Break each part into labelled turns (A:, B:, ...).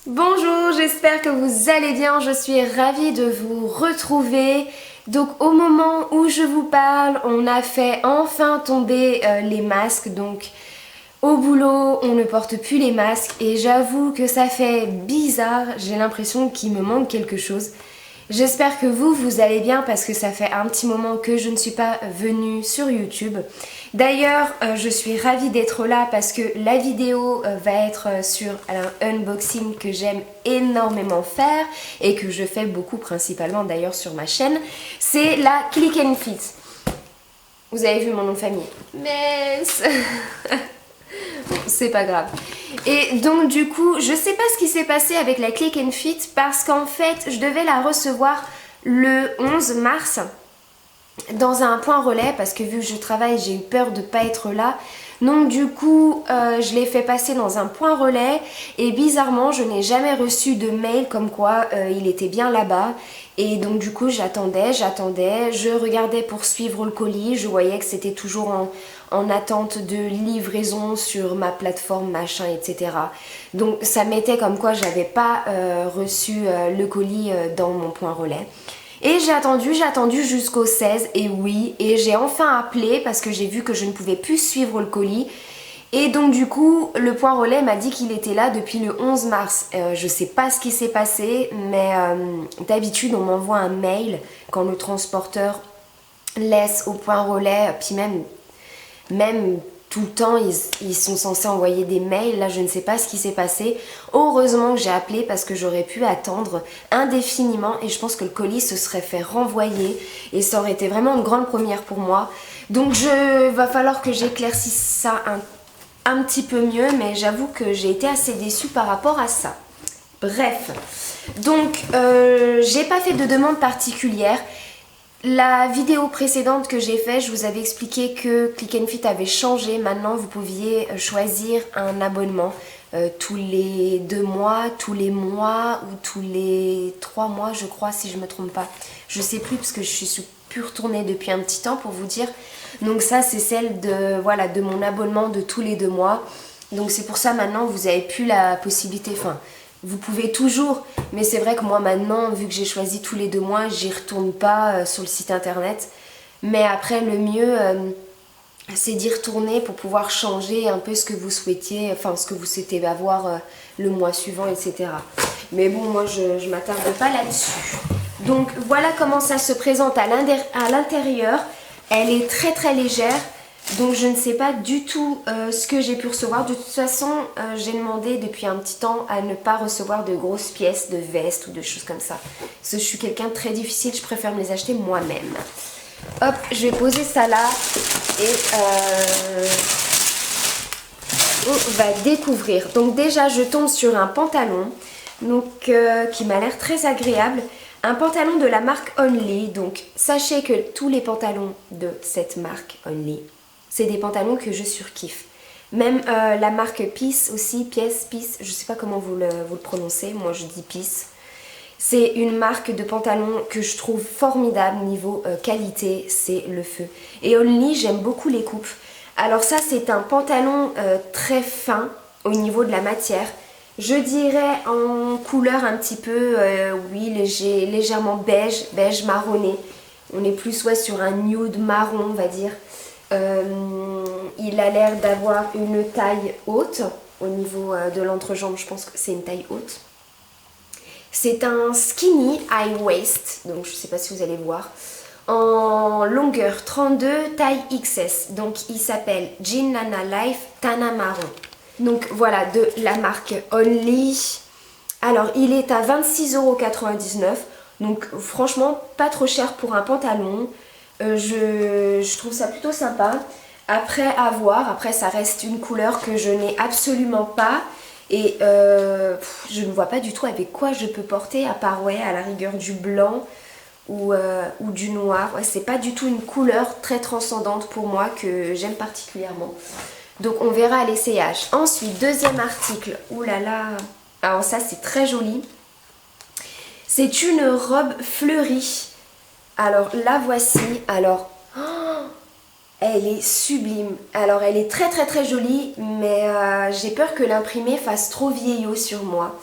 A: Bonjour, j'espère que vous allez bien, je suis ravie de vous retrouver. Donc au moment où je vous parle, on a fait enfin tomber les masques, donc au boulot on ne porte plus les masques et j'avoue que ça fait bizarre, j'ai l'impression qu'il me manque quelque chose. J'espère que vous allez bien parce que ça fait un petit moment que je ne suis pas venue sur YouTube. D'ailleurs, je suis ravie d'être là parce que la vidéo va être sur un unboxing que j'aime énormément faire et que je fais beaucoup principalement d'ailleurs sur ma chaîne. C'est la Click and Fit. Vous avez vu mon nom de famille. Mais c'est pas grave. Et donc du coup, je sais pas ce qui s'est passé avec la Click and Fit parce qu'en fait, je devais la recevoir le 11 mars dans un point relais parce que vu que je travaille, j'ai eu peur de pas être là. Donc du coup, je l'ai fait passer dans un point relais et bizarrement, je n'ai jamais reçu de mail comme quoi il était bien là-bas. Et donc du coup, j'attendais, je regardais pour suivre le colis, je voyais que c'était toujours en attente de livraison sur ma plateforme, machin, etc. Donc ça mettait comme quoi j'avais pas reçu le colis dans mon point relais. Et j'ai attendu jusqu'au 16 et oui, et j'ai enfin appelé parce que j'ai vu que je ne pouvais plus suivre le colis. Et donc du coup, le point relais m'a dit qu'il était là depuis le 11 mars. Je sais pas ce qui s'est passé, mais d'habitude on m'envoie un mail quand le transporteur laisse au point relais, puis même tout le temps ils sont censés envoyer des mails. Là je ne sais pas ce qui s'est passé. Heureusement que j'ai appelé parce que j'aurais pu attendre indéfiniment et je pense que le colis se serait fait renvoyer et ça aurait été vraiment une grande première pour moi. Donc va falloir que j'éclaircisse ça un petit peu mieux, mais j'avoue que j'ai été assez déçue par rapport à ça. Bref, donc j'ai pas fait de demande particulière. La vidéo précédente que j'ai faite, je vous avais expliqué que Click and Fit avait changé. Maintenant, vous pouviez choisir un abonnement tous les 2 mois, tous les mois ou tous les 3 mois, je crois, si je me trompe pas. Je sais plus parce que je suis plus retournée depuis un petit temps pour vous dire. Donc ça, c'est celle de mon abonnement de tous les 2 mois. Donc c'est pour ça maintenant, vous avez plus la possibilité. Enfin, vous pouvez toujours, mais c'est vrai que moi maintenant, vu que j'ai choisi tous les 2 mois, j'y retourne pas sur le site internet. Mais après, le mieux, c'est d'y retourner pour pouvoir changer un peu ce que vous souhaitiez, enfin ce que vous souhaitez avoir le mois suivant, etc. Mais bon, moi je m'attarde pas là-dessus. Donc voilà comment ça se présente à l'intérieur. Elle est très très légère. Donc je ne sais pas du tout ce que j'ai pu recevoir. De toute façon, j'ai demandé depuis un petit temps à ne pas recevoir de grosses pièces de veste ou de choses comme ça. Parce que je suis quelqu'un de très difficile, je préfère me les acheter moi-même. Hop, je vais poser ça là et on va découvrir. Donc déjà, je tombe sur un pantalon donc, qui m'a l'air très agréable. Un pantalon de la marque Only. Donc sachez que tous les pantalons de cette marque Only, c'est des pantalons que je surkiffe. Même la marque Peace aussi, Peace, je sais pas comment vous le prononcez, moi je dis Peace. C'est une marque de pantalons que je trouve formidable niveau qualité, c'est le feu. Et Only, j'aime beaucoup les coupes. Alors ça, c'est un pantalon très fin au niveau de la matière. Je dirais en couleur un petit peu, oui, légèrement beige marronné. On est plus sur un nude marron, on va dire. Il a l'air d'avoir une taille haute au niveau de l'entrejambe, je pense que c'est une taille haute. C'est un skinny high waist, donc je ne sais pas si vous allez voir, en longueur 32, taille XS. Donc il s'appelle Jean Nana Life Tana Marron. Donc voilà, de la marque Only. Alors il est à 26,99 €, donc franchement pas trop cher pour un pantalon. Je trouve ça plutôt sympa. Après à voir, après ça reste une couleur que je n'ai absolument pas. Et je ne vois pas du tout avec quoi je peux porter, à part à la rigueur du blanc ou du noir. Ouais, c'est pas du tout une couleur très transcendante pour moi que j'aime particulièrement. Donc on verra à l'essayage. Ensuite, deuxième article. Ouh là là. Alors ça c'est très joli. C'est une robe fleurie. Alors la voici. Alors elle est sublime. Alors elle est très très très jolie, mais j'ai peur que l'imprimé fasse trop vieillot sur moi.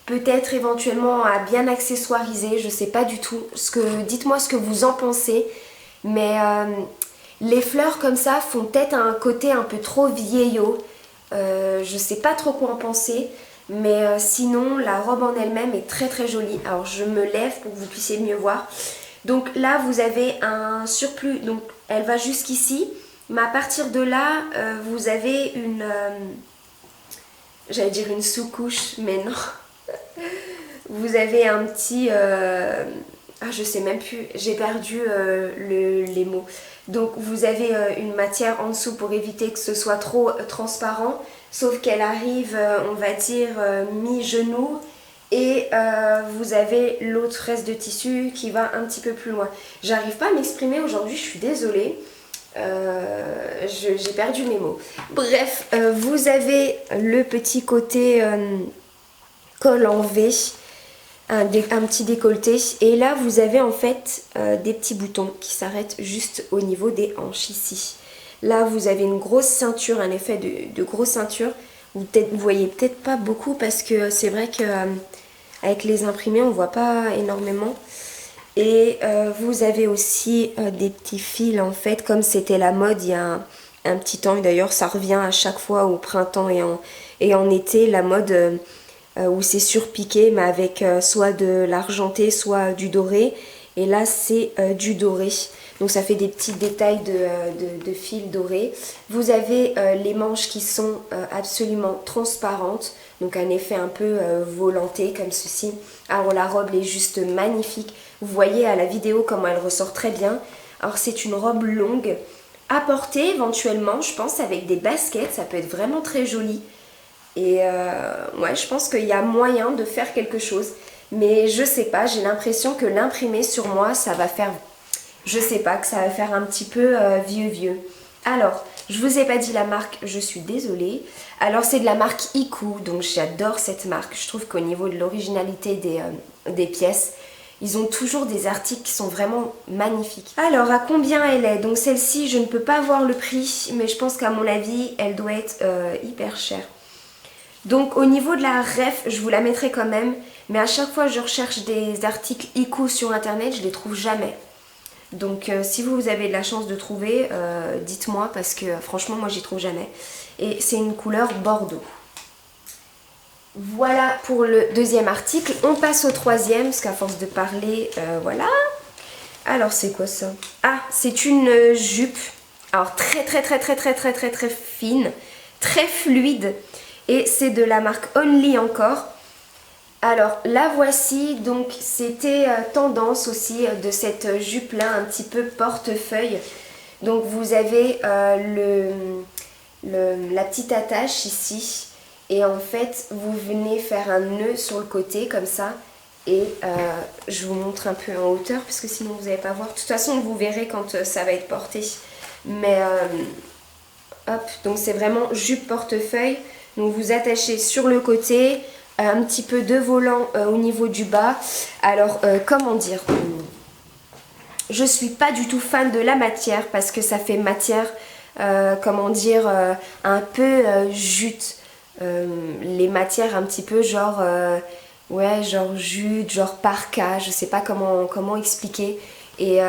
A: peut-être éventuellement à bien accessoiriser, je sais pas du tout. Dites-moi ce que vous en pensez. Mais les fleurs comme ça font peut-être un côté un peu trop vieillot. Je sais pas trop quoi en penser. Mais sinon, la robe en elle-même est très très jolie. Alors je me lève pour que vous puissiez mieux voir. Donc là, vous avez un surplus. Donc elle va jusqu'ici. Mais à partir de là, vous avez une... j'allais dire une sous-couche, mais non. Vous avez un petit... ah, je sais même plus, j'ai perdu les mots. Donc vous avez une matière en dessous pour éviter que ce soit trop transparent. Sauf qu'elle arrive, on va dire, mi-genou. Et vous avez l'autre reste de tissu qui va un petit peu plus loin. J'arrive pas à m'exprimer aujourd'hui, je suis désolée. J'ai perdu mes mots. Bref, vous avez le petit côté col en V, un petit décolleté. Et là, vous avez en fait des petits boutons qui s'arrêtent juste au niveau des hanches ici. Là, vous avez une grosse ceinture, un effet de grosse ceinture. Vous voyez peut-être pas beaucoup parce que c'est vrai que avec les imprimés, on voit pas énormément. Et vous avez aussi des petits fils en fait, comme c'était la mode il y a un petit temps. Et d'ailleurs, ça revient à chaque fois au printemps et en été, la mode où c'est surpiqué, mais avec soit de l'argenté, soit du doré. Et là, c'est du doré. Donc ça fait des petits détails de fils dorés. Vous avez les manches qui sont absolument transparentes. Donc un effet un peu volanté comme ceci. Alors la robe est juste magnifique. Vous voyez à la vidéo comment elle ressort très bien. Alors c'est une robe longue à porter éventuellement, je pense, avec des baskets. Ça peut être vraiment très joli. Et ouais, je pense qu'il y a moyen de faire quelque chose. Mais je sais pas, j'ai l'impression que l'imprimer sur moi, ça va faire... Je sais pas, que ça va faire un petit peu vieux. Alors, je vous ai pas dit la marque, je suis désolée. Alors, c'est de la marque Iku, donc j'adore cette marque. Je trouve qu'au niveau de l'originalité des pièces, ils ont toujours des articles qui sont vraiment magnifiques. Alors, à combien elle est? Donc celle-ci, je ne peux pas voir le prix, mais je pense qu'à mon avis, elle doit être hyper chère. Donc au niveau de la ref, je vous la mettrai quand même, mais à chaque fois je recherche des articles Iku sur internet, je les trouve jamais. Donc si vous avez de la chance de trouver, dites-moi parce que franchement moi j'y trouve jamais. Et c'est une couleur bordeaux. Voilà pour le deuxième article. On passe au troisième parce qu'à force de parler, voilà. Alors c'est quoi ça? Ah, c'est une jupe. Alors très fine, très fluide. Et c'est de la marque Only encore. Alors la voici, donc c'était tendance aussi de cette jupe là, un petit peu portefeuille. Donc vous avez la petite attache ici. Et en fait vous venez faire un nœud sur le côté comme ça. Et je vous montre un peu en hauteur parce que sinon vous n'allez pas voir. De toute façon vous verrez quand ça va être porté. Mais hop, donc c'est vraiment jupe portefeuille. Donc vous attachez sur le côté, un petit peu de volant au niveau du bas. Alors comment dire, je suis pas du tout fan de la matière parce que ça fait matière, comment dire, un peu jute. Les matières un petit peu genre, ouais, genre jute, genre parka, je sais pas comment expliquer. Et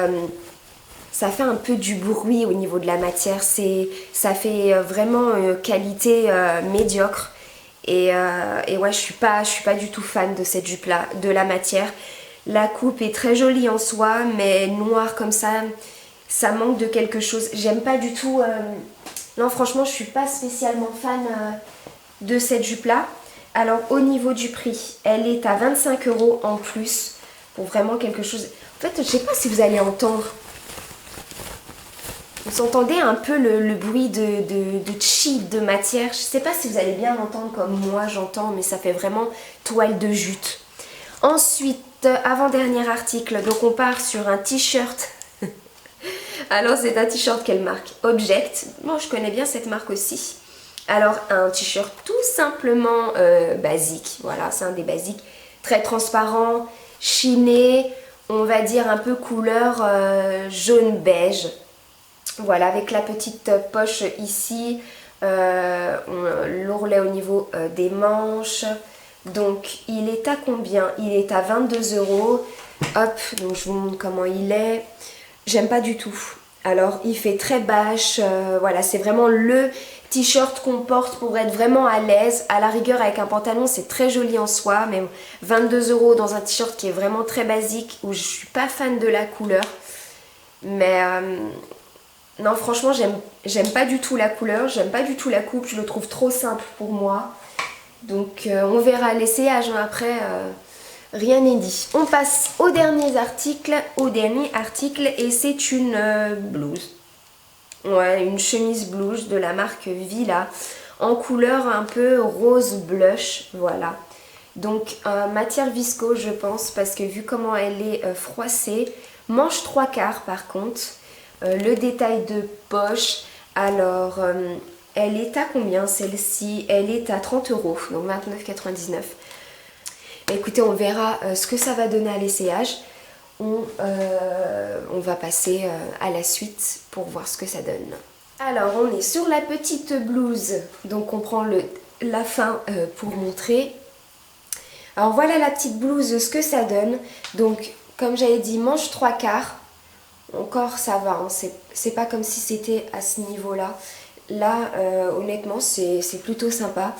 A: ça fait un peu du bruit au niveau de la matière, ça fait vraiment qualité médiocre. Et ouais, je suis pas du tout fan de cette jupe là, de la matière. La coupe est très jolie en soi, mais noire comme ça manque de quelque chose. J'aime pas du tout, non franchement je suis pas spécialement fan de cette jupe là. Alors au niveau du prix, elle est à 25 € en plus, pour vraiment quelque chose. En fait je sais pas si vous allez entendre. Vous entendez un peu le bruit de cheap, de matière. Je ne sais pas si vous allez bien l'entendre comme moi j'entends, mais ça fait vraiment toile de jute. Ensuite, avant-dernier article, donc on part sur un t-shirt. Alors c'est un t-shirt, quelle marque? Object. Moi je connais bien cette marque aussi. Alors un t-shirt tout simplement basique. Voilà, c'est un des basiques. Très transparent, chiné, on va dire un peu couleur jaune-beige. Voilà, avec la petite poche ici, l'ourlet au niveau des manches. Donc il est à combien? Il est à 22 €. Hop, donc je vous montre comment il est. J'aime pas du tout. Alors il fait très bâche, voilà, c'est vraiment le t-shirt qu'on porte pour être vraiment à l'aise. À la rigueur avec un pantalon c'est très joli en soi, mais 22 € dans un t-shirt qui est vraiment très basique, où je suis pas fan de la couleur. Mais non, franchement j'aime pas du tout la couleur, j'aime pas du tout la coupe, je le trouve trop simple pour moi. Donc on verra l'essayage, hein. Après rien n'est dit. On passe au dernier article, et c'est une blouse. Ouais, une chemise blouse de la marque Villa en couleur un peu rose blush, voilà. Donc matière viscose je pense, parce que vu comment elle est froissée, manche 3/4 par contre. Le détail de poche, alors elle est à combien celle-ci? Elle est à 30 €, donc 29,99 €. Écoutez, on verra ce que ça va donner à l'essayage. On va passer à la suite pour voir ce que ça donne. Alors, on est sur la petite blouse, donc on prend la fin pour montrer. Alors voilà la petite blouse, ce que ça donne. Donc, comme j'avais dit, manche 3/4. Encore ça va, hein. C'est pas comme si c'était à ce niveau-là. Là, honnêtement, c'est plutôt sympa.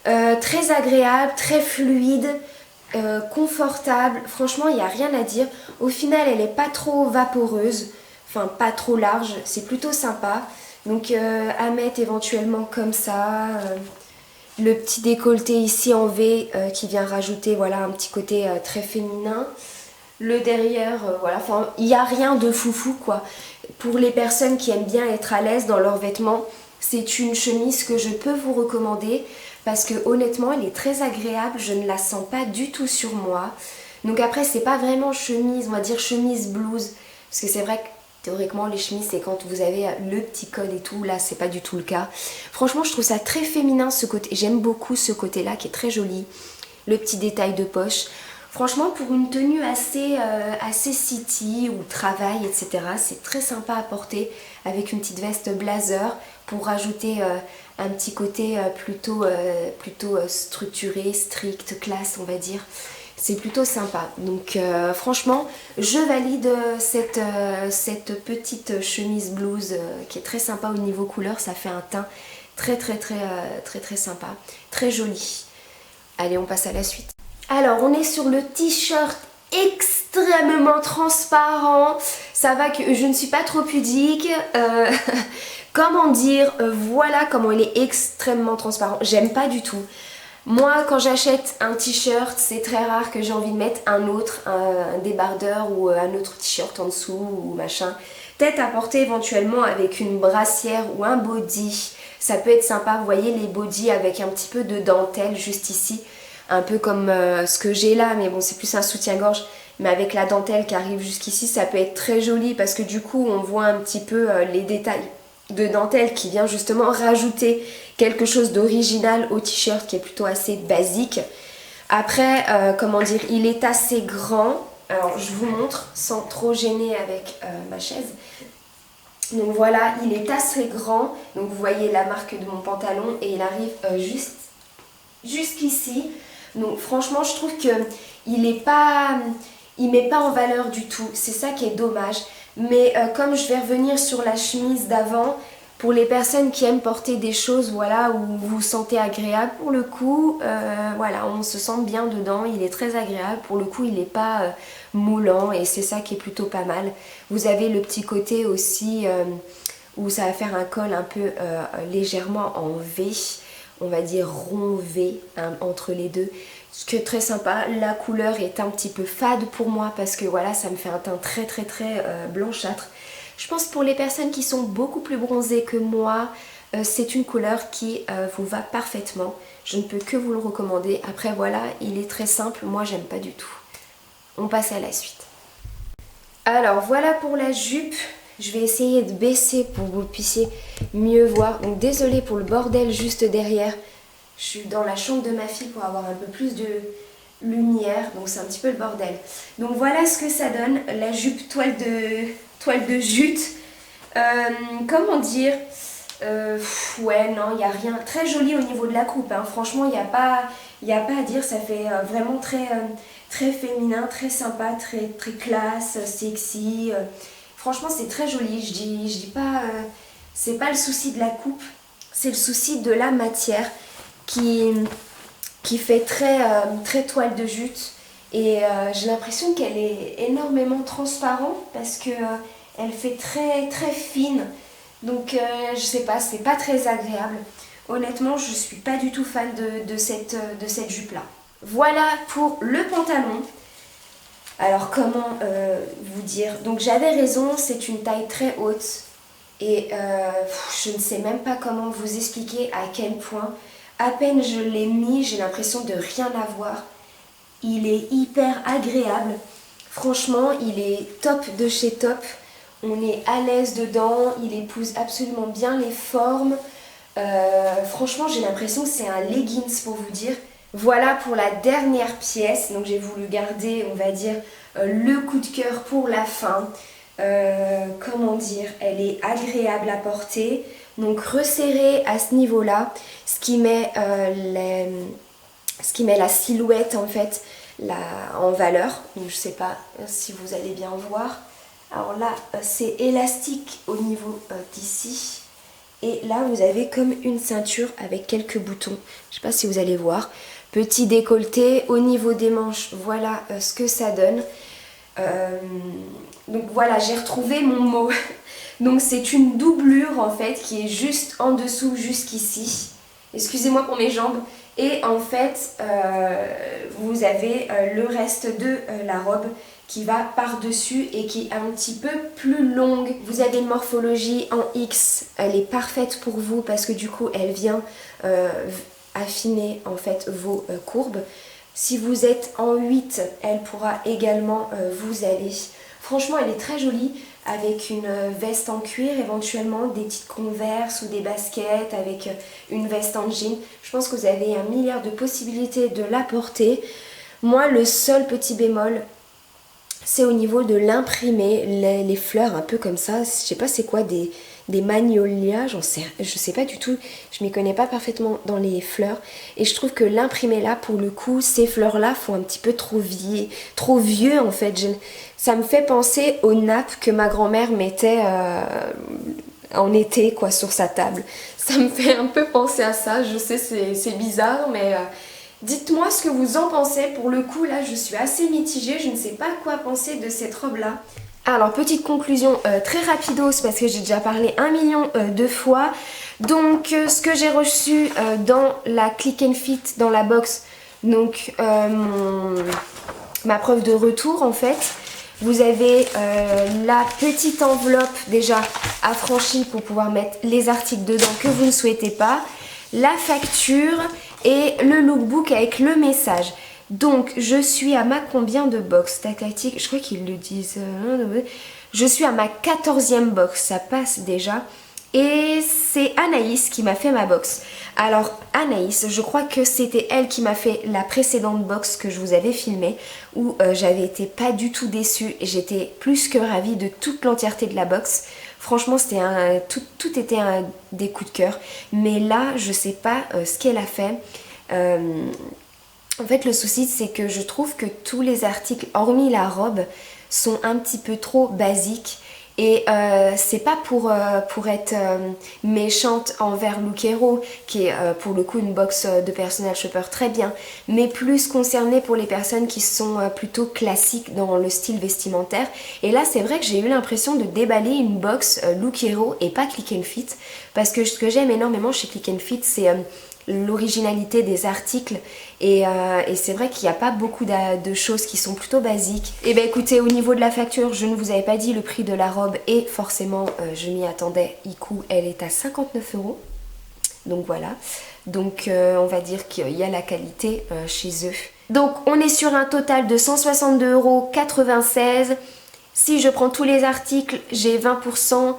A: Très agréable, très fluide, confortable. Franchement, il n'y a rien à dire. Au final, elle n'est pas trop vaporeuse, enfin pas trop large. C'est plutôt sympa. Donc à mettre éventuellement comme ça. Le petit décolleté ici en V qui vient rajouter voilà, un petit côté très féminin. Le derrière, voilà, enfin, il n'y a rien de foufou quoi. Pour les personnes qui aiment bien être à l'aise dans leurs vêtements, c'est une chemise que je peux vous recommander parce que honnêtement, elle est très agréable, je ne la sens pas du tout sur moi. Donc après, c'est pas vraiment chemise, on va dire chemise blouse, parce que c'est vrai que théoriquement, les chemises, c'est quand vous avez le petit col et tout, là, c'est pas du tout le cas. Franchement, je trouve ça très féminin ce côté, j'aime beaucoup ce côté-là qui est très joli, le petit détail de poche. Franchement, pour une tenue assez city ou travail, etc., c'est très sympa à porter avec une petite veste blazer pour rajouter un petit côté plutôt structuré, strict, classe, on va dire. C'est plutôt sympa. Donc franchement, je valide cette petite chemise blouse qui est très sympa au niveau couleur. Ça fait un teint très sympa, très joli. Allez, on passe à la suite. Alors, on est sur le t-shirt extrêmement transparent. Ça va que je ne suis pas trop pudique. Comment dire, voilà comment il est extrêmement transparent. J'aime pas du tout. Moi, quand j'achète un t-shirt, c'est très rare que j'ai envie de mettre un autre, un débardeur ou un autre t-shirt en dessous ou machin. Peut-être à porter éventuellement avec une brassière ou un body. Ça peut être sympa, vous voyez les bodys avec un petit peu de dentelle juste ici. Un peu comme ce que j'ai là, mais bon c'est plus un soutien-gorge. Mais avec la dentelle qui arrive jusqu'ici, ça peut être très joli parce que du coup on voit un petit peu les détails de dentelle qui vient justement rajouter quelque chose d'original au t-shirt qui est plutôt assez basique. Après, comment dire, il est assez grand. Alors je vous montre sans trop gêner avec ma chaise. Donc voilà, il est assez grand. Donc vous voyez la marque de mon pantalon et il arrive jusqu'ici. Donc franchement je trouve qu'il met pas en valeur du tout, c'est ça qui est dommage. Mais comme je vais revenir sur la chemise d'avant, pour les personnes qui aiment porter des choses voilà, où vous vous sentez agréable, pour le coup, voilà, on se sent bien dedans, il est très agréable, pour le coup il n'est pas moulant et c'est ça qui est plutôt pas mal. Vous avez le petit côté aussi où ça va faire un col un peu légèrement en V, on va dire rond V hein, entre les deux, ce qui est très sympa. La couleur est un petit peu fade pour moi parce que voilà ça me fait un teint très blanchâtre. Je pense pour les personnes qui sont beaucoup plus bronzées que moi, c'est une couleur qui vous va parfaitement. Je ne peux que vous le recommander. Après voilà, il est très simple, moi j'aime pas du tout. On passe à la suite. Alors voilà pour la jupe. Je vais essayer de baisser pour que vous puissiez mieux voir. Donc désolée pour le bordel juste derrière. Je suis dans la chambre de ma fille pour avoir un peu plus de lumière. Donc c'est un petit peu le bordel. Donc voilà ce que ça donne. La jupe toile de jute. Comment dire? Ouais, non, il n'y a rien. Très joli au niveau de la coupe, hein. Franchement, il n'y a pas à dire. Ça fait vraiment très féminin, très sympa, très classe, sexy. Franchement, c'est très joli. Je dis pas... c'est pas le souci de la coupe, c'est le souci de la matière qui fait très toile de jute. Et j'ai l'impression qu'elle est énormément transparente parce que elle fait très fine. Donc je sais pas, c'est pas très agréable. Honnêtement, je suis pas du tout fan de cette jupe là. Voilà pour le pantalon. Alors comment vous dire? Donc j'avais raison, c'est une taille très haute. Et je ne sais même pas comment vous expliquer à quel point. À peine je l'ai mis, j'ai l'impression de rien avoir. Il est hyper agréable. Franchement, il est top de chez top. On est à l'aise dedans. Il épouse absolument bien les formes. Franchement, j'ai l'impression que c'est un leggings pour vous dire. Voilà pour la dernière pièce. Donc j'ai voulu garder, on va dire, le coup de cœur pour la fin. Comment dire, elle est agréable à porter. Donc resserrée à ce niveau-là. Ce qui met la silhouette en fait en valeur. Donc je sais pas si vous allez bien voir. Alors là c'est élastique au niveau d'ici. Et là vous avez comme une ceinture avec quelques boutons. Je sais pas si vous allez voir. Petit décolleté au niveau des manches. Voilà ce que ça donne. Donc voilà, j'ai retrouvé mon mot. Donc c'est une doublure en fait qui est juste en dessous jusqu'ici. Excusez-moi pour mes jambes. Et en fait, vous avez le reste de la robe qui va par-dessus et qui est un petit peu plus longue. Vous avez une morphologie en X. Elle est parfaite pour vous parce que du coup, elle vient affiner en fait vos courbes. Si vous êtes en 8, elle pourra également vous aller. Franchement, elle est très jolie avec une veste en cuir, éventuellement des petites converses ou des baskets avec une veste en jean. Je pense que vous avez 1 milliard de possibilités de la porter. Moi, le seul petit bémol, c'est au niveau de l'imprimé, les fleurs un peu comme ça. Je sais pas c'est quoi, des magnolias, je sais pas du tout, je m'y connais pas parfaitement dans les fleurs. Et je trouve que l'imprimé là, pour le coup, ces fleurs là font un petit peu trop vieux en fait. Ça me fait penser aux nappes que ma grand-mère mettait en été quoi sur sa table. Ça me fait un peu penser à ça, je sais c'est bizarre mais... dites-moi ce que vous en pensez. Pour le coup, là, je suis assez mitigée. Je ne sais pas quoi penser de cette robe-là. Alors, petite conclusion très rapidos parce que j'ai déjà parlé 1 million de fois. Donc, ce que j'ai reçu dans la Click and Fit, dans la box, donc ma preuve de retour en fait. Vous avez la petite enveloppe déjà affranchie pour pouvoir mettre les articles dedans que vous ne souhaitez pas. La facture et le lookbook avec le message. Donc je suis à ma combien de box tactique? Je crois qu'ils le disent. Je suis à ma 14e box, ça passe déjà. Et c'est Anaïs qui m'a fait ma box. Alors Anaïs, je crois que c'était elle qui m'a fait la précédente box que je vous avais filmée, où j'avais été pas du tout déçue. J'étais plus que ravie de toute l'entièreté de la box. Franchement, c'était tout était des coups de cœur. Mais là, je sais pas ce qu'elle a fait. En fait, le souci, c'est que je trouve que tous les articles, hormis la robe, sont un petit peu trop basiques. Et c'est pas pour être méchante envers Lookero, qui est pour le coup une box de personal shopper très bien, mais plus concernée pour les personnes qui sont plutôt classiques dans le style vestimentaire. Et là, c'est vrai que j'ai eu l'impression de déballer une box Lookero et pas Click and Fit, parce que ce que j'aime énormément chez Click and Fit, c'est l'originalité des articles et c'est vrai qu'il n'y a pas beaucoup de choses qui sont plutôt basiques. Et ben écoutez, au niveau de la facture, je ne vous avais pas dit le prix de la robe et forcément je m'y attendais. Iku, elle est à 59 €. Donc voilà, donc on va dire qu'il y a la qualité chez eux. Donc on est sur un total de 162,96 €. Si je prends tous les articles, j'ai 20%.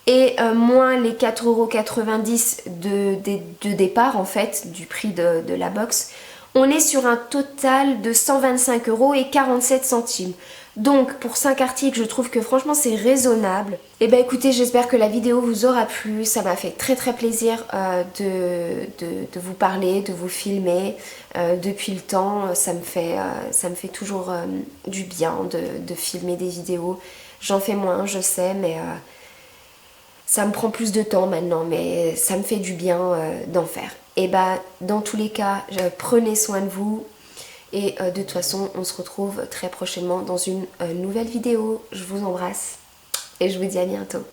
A: Et moins les 4,90 € de départ en fait du prix de la box, on est sur un total de 125,47 €. Donc pour 5 articles, je trouve que franchement c'est raisonnable. Et bah écoutez, j'espère que la vidéo vous aura plu. Ça m'a fait très très plaisir de vous parler, de vous filmer. Depuis le temps, ça me fait toujours du bien de filmer des vidéos. J'en fais moins, je sais, mais ça me prend plus de temps maintenant, mais ça me fait du bien d'en faire. Et bah dans tous les cas, prenez soin de vous. Et de toute façon, on se retrouve très prochainement dans une nouvelle vidéo. Je vous embrasse et je vous dis à bientôt.